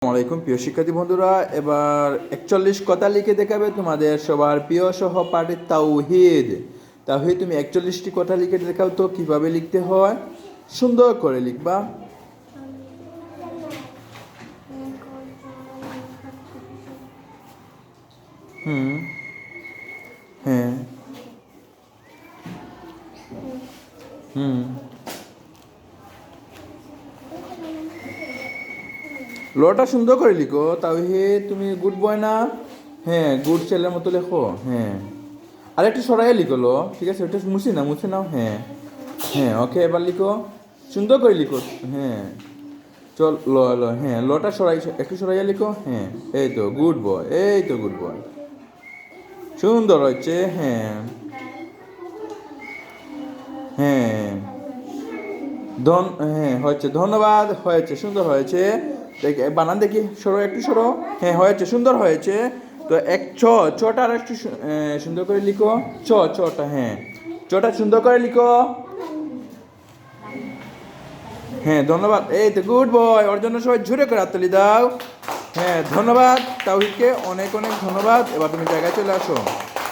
আসসালামাইকুম প্রিয় শিক্ষার্থী বন্ধুরা, এবার 41 কথা লিখে দেখাবে তোমাদের সবার প্রিয় সহপাঠী তাওহিদ। তাওহিদ, তুমি 41টি কথা লিখে দেখাও তো কিভাবে লিখতে হয়। সুন্দর করে লিখবা। হুম। হ্যাঁ। হুম। লটা সুন্দর করে লিখো তাওহিদ, তুমি গুড বয় না? হ্যাঁ, গুড ছেলের মতো লেখো। হ্যাঁ, আর একটু সরাইয়া লিখো লো, ঠিক আছে, ওটা মুছে নাও। হ্যাঁ হ্যাঁ, ওকে, এবার লিখো, সুন্দর করে লিখো। হ্যাঁ, চল ল ল হ্যাঁ, লটা সরাই, একটু সরাইয়া লিখো। হ্যাঁ, এই তো গুড বয়, এই তো গুড বয়, সুন্দর হচ্ছে। হ্যাঁ হ্যাঁ, হ্যাঁ হয়েছে, ধন্যবাদ, হয়েছে, সুন্দর হয়েছে। বানান দেখি, সরো, একটু সরো। হ্যাঁ, হয়েছে, সুন্দর হয়েছে। তো ছটা আর একটু সুন্দর করে লিখো। ছটা, হ্যাঁ, ছটা সুন্দর করে লিখো। হ্যাঁ, ধন্যবাদ, এই তো গুড বয়, ওর জন্য সবাই ঝুড়ে করে হাততালি দাও। হ্যাঁ, ধন্যবাদ তাওহিদকে, অনেক অনেক ধন্যবাদ। এবার তুমি জায়গায় চলে আসো।